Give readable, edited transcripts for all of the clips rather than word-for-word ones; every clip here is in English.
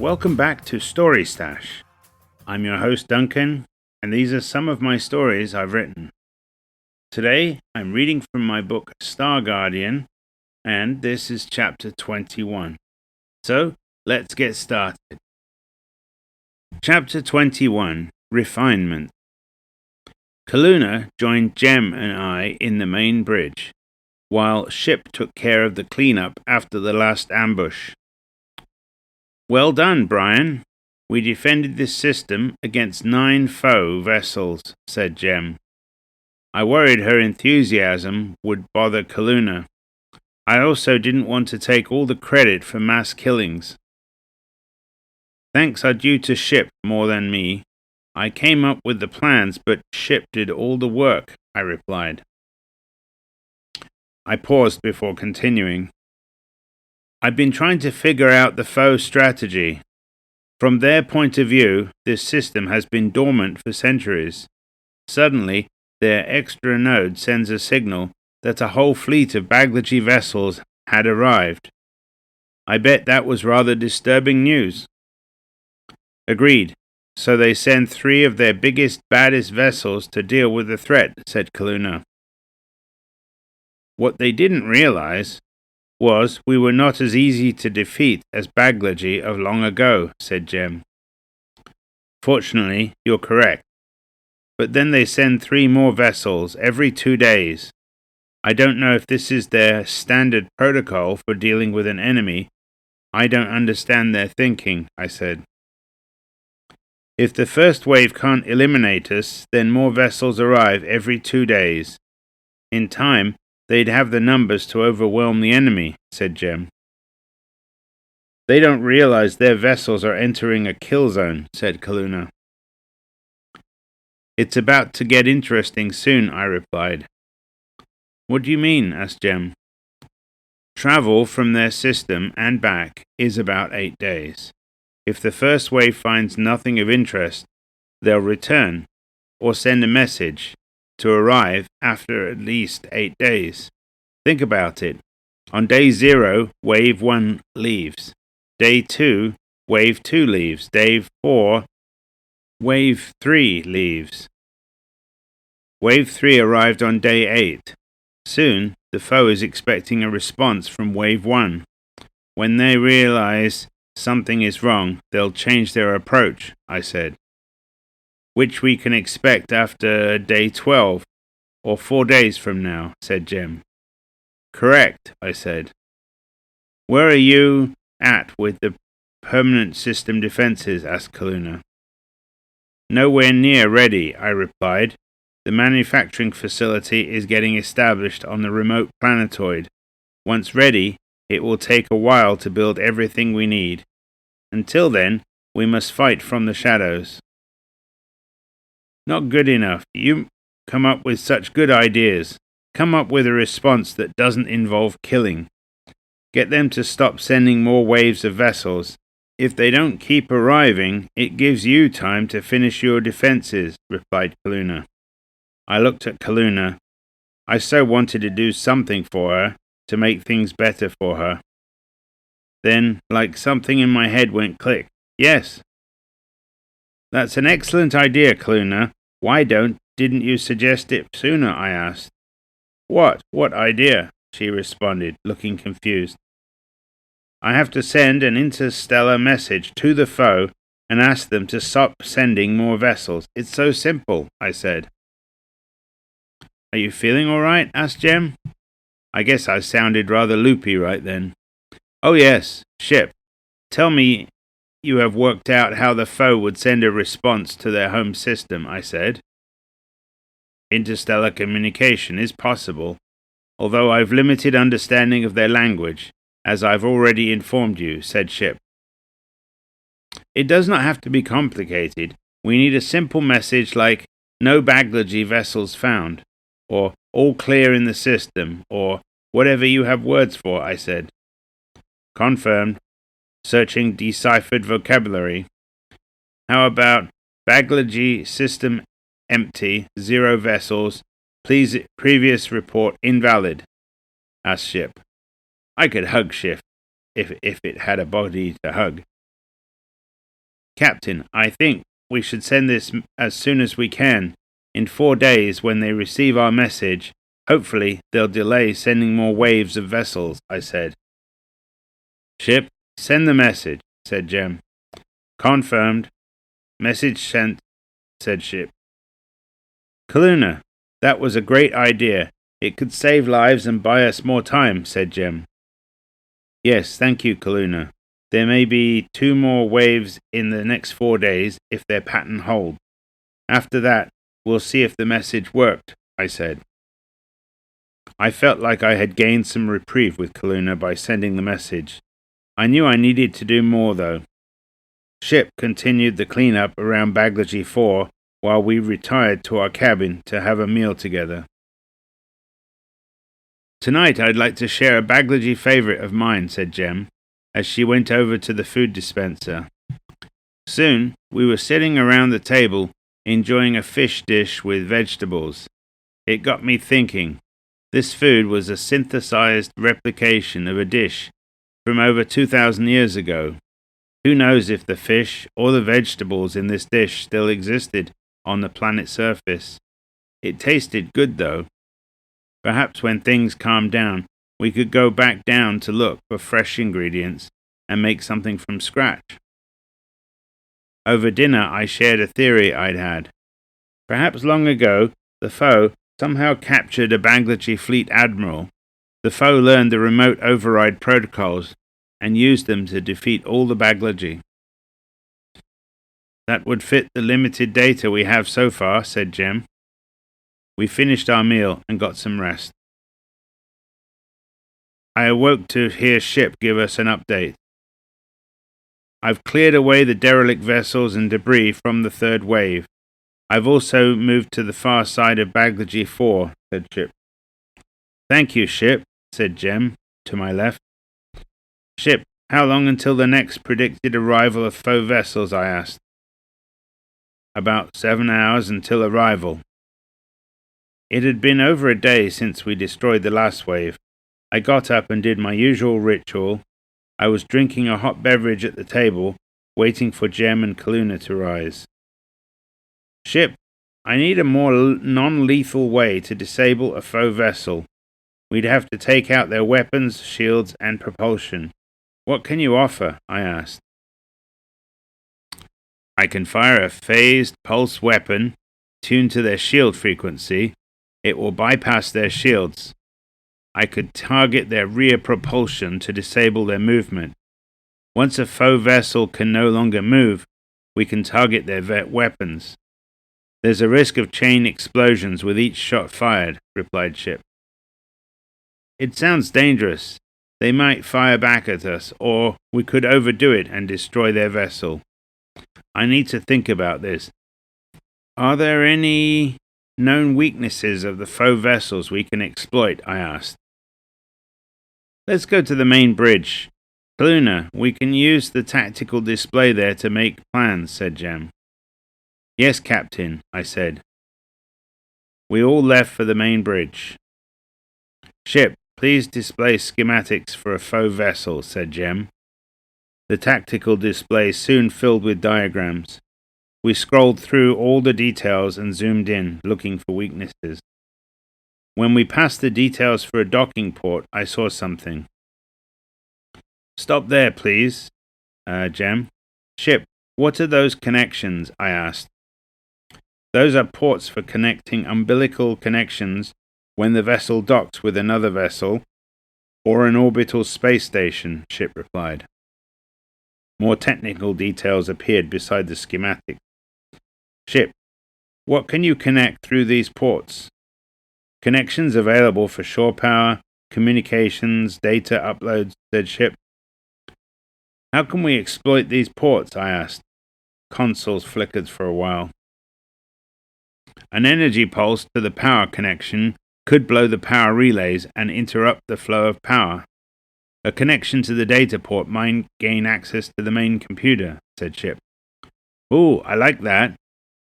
welcome back to Story Stash. I'm your host Duncan, and these are some of my stories I've written. Today, I'm reading from my book Star Guardian, and this is chapter 21. So, let's get started. Chapter 21, Refinements. Kaluna joined Jem and I in the main bridge, while Ship took care of the cleanup after the last ambush. Well done, Brian. We defended this system against 9 foe vessels, said Jem. I worried her enthusiasm would bother Kaluna. I also didn't want to take all the credit for mass killings. Thanks are due to Ship more than me. I came up with the plans, but Ship did all the work, I replied. I paused before continuing. I've been trying to figure out the foe strategy. From their point of view, this system has been dormant for centuries. Suddenly, their extra node sends a signal that a whole fleet of Baglaji vessels had arrived. I bet that was rather disturbing news. Agreed. So they send 3 of their biggest, baddest vessels to deal with the threat, said Kaluna. What they didn't realize was we were not as easy to defeat as Baglaji of long ago, said Jem. Fortunately, you're correct. But then they send 3 more vessels every 2 days. I don't know if this is their standard protocol for dealing with an enemy. I don't understand their thinking, I said. If the first wave can't eliminate us, then more vessels arrive every 2 days. In time, they'd have the numbers to overwhelm the enemy, said Jem. They don't realize their vessels are entering a kill zone, said Kaluna. It's about to get interesting soon, I replied. What do you mean? Asked Jem. Travel from their system and back is about 8 days. If the first wave finds nothing of interest, they'll return or send a message to arrive after at least 8 days. Think about it. On day 0, wave 1 leaves. Day 2, wave 2 leaves. Day 4, wave 3 leaves. Wave 3 arrived on day 8. Soon, the foe is expecting a response from wave 1. When they realize something is wrong, they'll change their approach, I said. Which we can expect after day 12, or 4 days from now, said Jem. Correct, I said. Where are you at with the permanent system defenses? Asked Kaluna. Nowhere near ready, I replied. The manufacturing facility is getting established on the remote planetoid. Once ready, it will take a while to build everything we need. Until then, we must fight from the shadows. Not good enough. You come up with such good ideas. Come up with a response that doesn't involve killing. Get them to stop sending more waves of vessels. If they don't keep arriving, it gives you time to finish your defenses, replied Kaluna. I looked at Kaluna. I so wanted to do something for her, to make things better for her. Then, like something in my head went click. Yes. That's an excellent idea, Kaluna. Why didn't you suggest it sooner? I asked. What idea? She responded, looking confused. I have to send an interstellar message to the foe and ask them to stop sending more vessels. It's so simple, I said. Are you feeling all right? Asked Jem. I guess I sounded rather loopy right then. Oh yes, Ship. Tell me you have worked out how the foe would send a response to their home system, I said. Interstellar communication is possible, although I've limited understanding of their language, as I've already informed you, said Ship. It does not have to be complicated. We need a simple message like, no Baglaji vessels found, or all clear in the system, or whatever you have words for, I said. Confirmed. Searching deciphered vocabulary. How about Baglaji system empty, 0 vessels. Please, previous report invalid, asked Ship. I could hug Ship if it had a body to hug. Captain, I think we should send this as soon as we can. In 4 days, when they receive our message, hopefully they'll delay sending more waves of vessels, I said. Ship, send the message, said Jem. Confirmed. Message sent, said Ship. Kaluna, that was a great idea. It could save lives and buy us more time, said Jem. Yes, thank you, Kaluna. There may be 2 more waves in the next 4 days if their pattern holds. After that, we'll see if the message worked, I said. I felt like I had gained some reprieve with Kaluna by sending the message. I knew I needed to do more, though. Ship continued the cleanup around Baglaji 4 while we retired to our cabin to have a meal together. Tonight I'd like to share a Baglaji favorite of mine, said Jem, as she went over to the food dispenser. Soon we were sitting around the table enjoying a fish dish with vegetables. It got me thinking. This food was a synthesized replication of a dish from over 2,000 years ago. Who knows if the fish or the vegetables in this dish still existed on the planet's surface. It tasted good, though. Perhaps when things calmed down, we could go back down to look for fresh ingredients and make something from scratch. Over dinner, I shared a theory I'd had. Perhaps long ago, the foe somehow captured a Bangladeshi fleet admiral. The foe learned the remote override protocols and used them to defeat all the Bangladeshi. That would fit the limited data we have so far, said Jem. We finished our meal and got some rest. I awoke to hear Ship give us an update. I've cleared away the derelict vessels and debris from the third wave. I've also moved to the far side of Baglaji 4, said Ship. Thank you, Ship, said Jem, to my left. Ship, how long until the next predicted arrival of foe vessels, I asked. About 7 hours until arrival. It had been over a day since we destroyed the last wave. I got up and did my usual ritual. I was drinking a hot beverage at the table, waiting for Jem and Kaluna to rise. Ship, I need a more non-lethal way to disable a foe vessel. We'd have to take out their weapons, shields, and propulsion. What can you offer? I asked. I can fire a phased pulse weapon tuned to their shield frequency. It will bypass their shields. I could target their rear propulsion to disable their movement. Once a foe vessel can no longer move, we can target their weapons. There's a risk of chain explosions with each shot fired, replied Ship. It sounds dangerous. They might fire back at us, or we could overdo it and destroy their vessel. I need to think about this. Are there any known weaknesses of the foe vessels we can exploit? I asked. Let's go to the main bridge. Kaluna, we can use the tactical display there to make plans, said Jem. Yes, Captain, I said. We all left for the main bridge. Ship, please display schematics for a foe vessel, said Jem. The tactical display soon filled with diagrams. We scrolled through all the details and zoomed in, looking for weaknesses. When we passed the details for a docking port, I saw something. Stop there, please, Jem. Ship, what are those connections? I asked. Those are ports for connecting umbilical connections when the vessel docks with another vessel or an orbital space station, Ship replied. More technical details appeared beside the schematic. Ship, what can you connect through these ports? Connections available for shore power, communications, data uploads, said Ship. How can we exploit these ports? I asked. Consoles flickered for a while. An energy pulse to the power connection could blow the power relays and interrupt the flow of power. A connection to the data port might gain access to the main computer, said Ship. Ooh, I like that.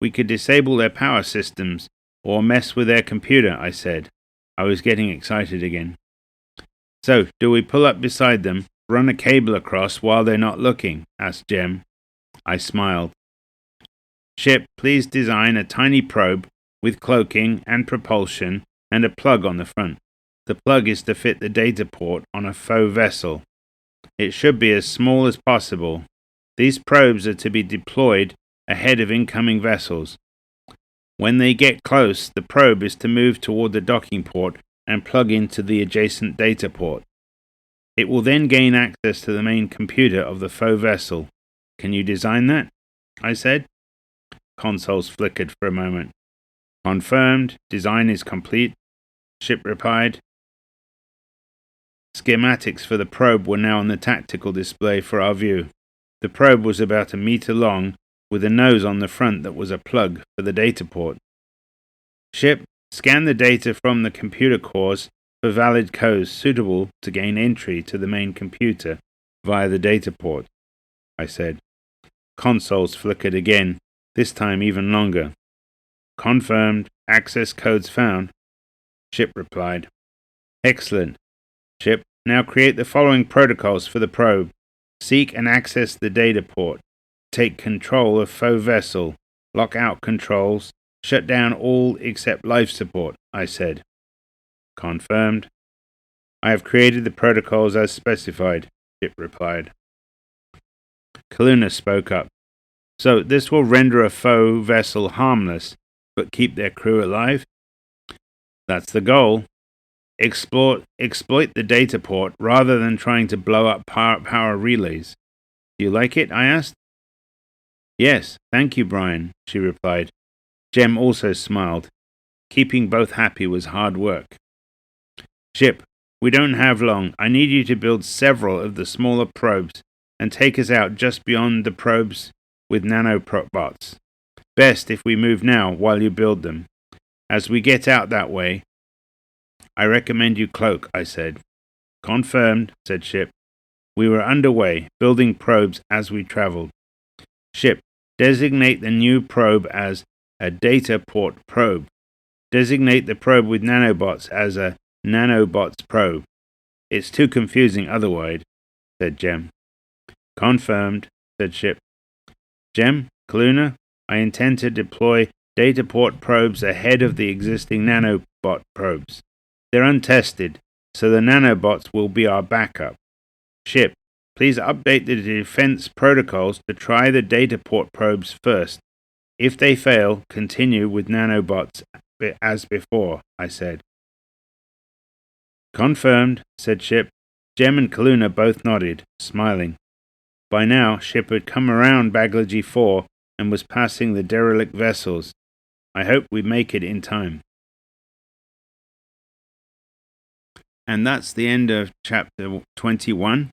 We could disable their power systems or mess with their computer, I said. I was getting excited again. So, do we pull up beside them, run a cable across while they're not looking? Asked Jem. I smiled. Ship, please design a tiny probe with cloaking and propulsion and a plug on the front. The plug is to fit the data port on a faux vessel. It should be as small as possible. These probes are to be deployed ahead of incoming vessels. When they get close, the probe is to move toward the docking port and plug into the adjacent data port. It will then gain access to the main computer of the faux vessel. Can you design that? I said. Consoles flickered for a moment. Confirmed. Design is complete. Ship replied. Schematics for the probe were now on the tactical display for our view. The probe was about 1 meter long, with a nose on the front that was a plug for the data port. Ship, scan the data from the computer cores for valid codes suitable to gain entry to the main computer via the data port, I said. Consoles flickered again, this time even longer. Confirmed. Access codes found. Ship replied. Excellent. Ship, now create the following protocols for the probe. Seek and access the data port. Take control of faux vessel. Lock out controls. Shut down all except life support, I said. Confirmed. I have created the protocols as specified, Ship replied. Kaluna spoke up. So this will render a faux vessel harmless, but keep their crew alive? That's the goal. Exploit the data port rather than trying to blow up power relays. Do you like it? I asked. Yes, thank you, Brian, she replied. Jem also smiled. Keeping both happy was hard work. Ship, we don't have long. I need you to build several of the smaller probes and take us out just beyond the probes with nanobots. Best if we move now while you build them. As we get out that way, I recommend you cloak, I said. Confirmed, said Ship. We were underway, building probes as we traveled. Ship, designate the new probe as a data port probe. Designate the probe with nanobots as a nanobots probe. It's too confusing otherwise, said Jem. Confirmed, said Ship. Jem, Kaluna, I intend to deploy data port probes ahead of the existing nanobot probes. They're untested, so the nanobots will be our backup. Ship, please update the defense protocols to try the data port probes first. If they fail, continue with nanobots as before, I said. Confirmed, said Ship. Jem and Kaluna both nodded, smiling. By now, Ship had come around Baglaji 4 and was passing the derelict vessels. I hope we make it in time. And that's the end of chapter 21.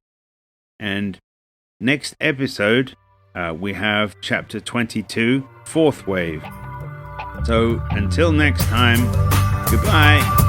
And next episode, we have chapter 22, Fourth Wave. So until next time, goodbye.